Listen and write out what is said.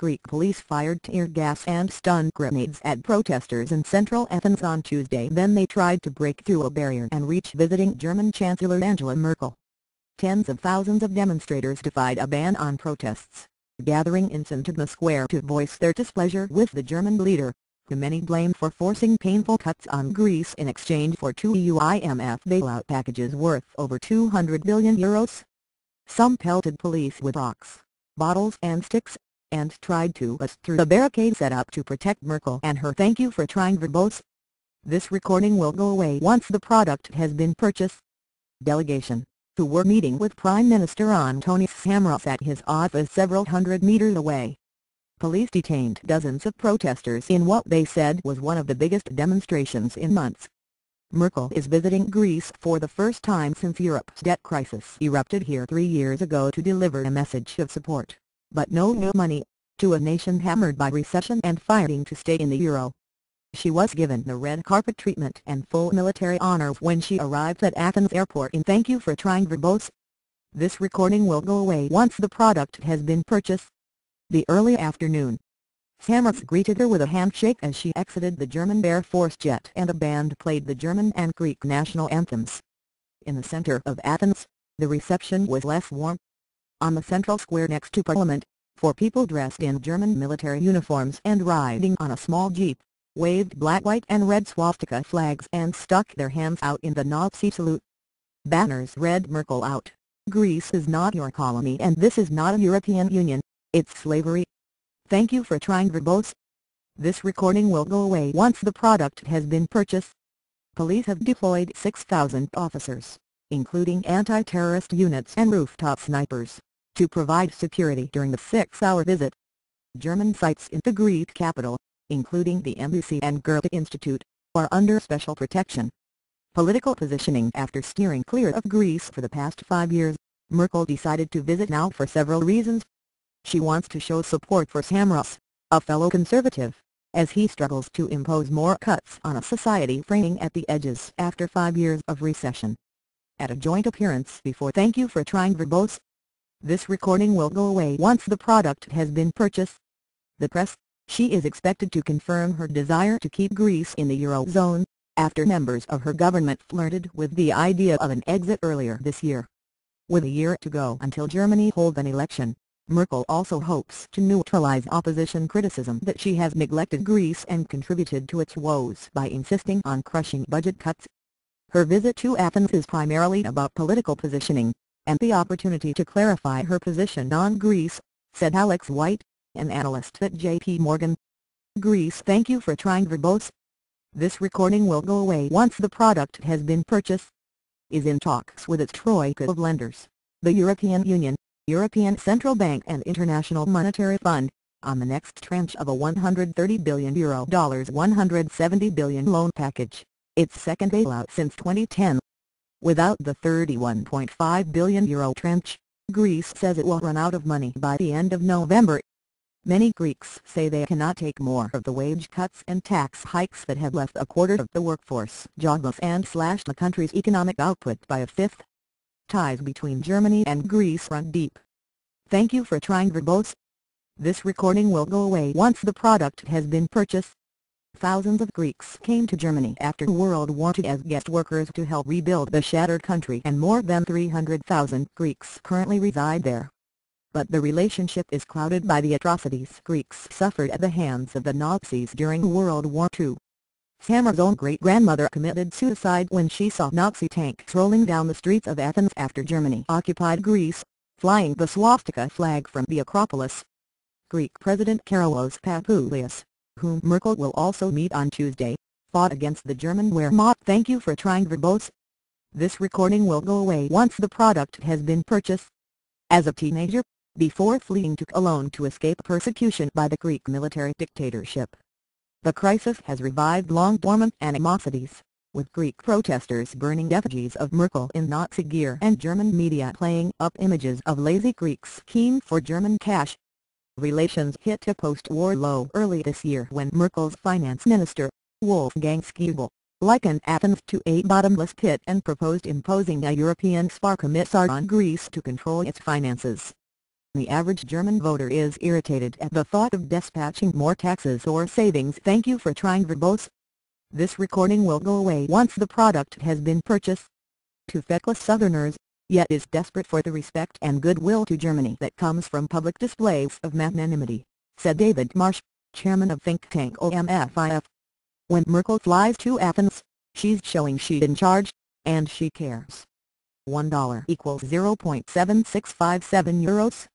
Greek police fired tear gas and stun grenades at protesters in central Athens on Tuesday. Then they tried to break through a barrier and reach visiting German Chancellor Angela Merkel. Tens of thousands of demonstrators defied a ban on protests, gathering in Syntagma Square to voice their displeasure with the German leader, who many blame for forcing painful cuts on Greece in exchange for two EU IMF bailout packages worth over €200 billion. Some pelted police with rocks, bottles and sticks, and tried to bust through the barricade set up to protect Merkel and her "thank you for trying" verbose. This recording will go away once the product has been purchased. Delegation, who were meeting with Prime Minister Antonis Samaras at his office several hundred meters away. Police detained dozens of protesters in what they said was one of the biggest demonstrations in months. Merkel is visiting Greece for the first time since Europe's debt crisis erupted here 3 years ago to deliver a message of support, but no new money, to a nation hammered by recession and fighting to stay in the euro. She was given the red carpet treatment and full military honors when she arrived at Athens airport in "thank you for trying" verbose. This recording will go away once the product has been purchased. The early afternoon, Samaras greeted her with a handshake as she exited the German Air Force jet and a band played the German and Greek national anthems. In the center of Athens, the reception was less warm. On the central square next to Parliament, 4 people dressed in German military uniforms and riding on a small jeep, waved black, white and red swastika flags and stuck their hands out in the Nazi salute. Banners read "Merkel out, Greece is not your colony and this is not a European Union, it's slavery. Thank you for trying" verbose. This recording will go away once the product has been purchased. Police have deployed 6,000 officers, including anti-terrorist units and rooftop snipers, to provide security during the 6-hour visit. German sites in the Greek capital, including the embassy and Goethe Institute, are under special protection. Political positioning: after steering clear of Greece for the past 5 years, Merkel decided to visit now for several reasons. She wants to show support for Samaras, a fellow conservative, as he struggles to impose more cuts on a society fraying at the edges after 5 years of recession. At a joint appearance before "thank you for trying" verbose. This recording will go away once the product has been purchased. The press: she is expected to confirm her desire to keep Greece in the Eurozone, after members of her government flirted with the idea of an exit earlier this year. With a year to go until Germany holds an election, Merkel also hopes to neutralize opposition criticism that she has neglected Greece and contributed to its woes by insisting on crushing budget cuts. Her visit to Athens is primarily about political positioning, and the opportunity to clarify her position on Greece, said Alex White, an analyst at JP Morgan. Greece "thank you for trying" verbose. This recording will go away once the product has been purchased. Is in talks with its troika of lenders, the European Union, European Central Bank and International Monetary Fund, on the next tranche of a €130 billion $170 billion loan package, its second bailout since 2010. Without the €31.5 billion tranche, Greece says it will run out of money by the end of November. Many Greeks say they cannot take more of the wage cuts and tax hikes that have left a quarter of the workforce jobless and slashed the country's economic output by a fifth. Ties between Germany and Greece run deep. Thank you for trying verbose. This recording will go away once the product has been purchased. Thousands of Greeks came to Germany after World War II as guest workers to help rebuild the shattered country, and more than 300,000 Greeks currently reside there. But the relationship is clouded by the atrocities Greeks suffered at the hands of the Nazis during World War II. Samaras' own great-grandmother committed suicide when she saw Nazi tanks rolling down the streets of Athens after Germany occupied Greece, flying the swastika flag from the Acropolis. Greek President Kyriakos Papoulias, whom Merkel will also meet on Tuesday, fought against the German Wehrmacht. Thank you for trying verbose. This recording will go away once the product has been purchased. As a teenager, before fleeing to Cologne to escape persecution by the Greek military dictatorship, the crisis has revived long-dormant animosities, with Greek protesters burning effigies of Merkel in Nazi gear and German media playing up images of lazy Greeks keen for German cash. Relations hit a post-war low early this year when Merkel's finance minister, Wolfgang Schäuble, likened Athens to a bottomless pit and proposed imposing a European Spar Commissar on Greece to control its finances. The average German voter is irritated at the thought of dispatching more taxes or savings. Thank you for trying verbose. This recording will go away once the product has been purchased. To feckless Southerners, yet is desperate for the respect and goodwill to Germany that comes from public displays of magnanimity, said David Marsh, chairman of think tank OMFIF. When Merkel flies to Athens, she's showing she's in charge, and she cares. $1 equals €0.7657.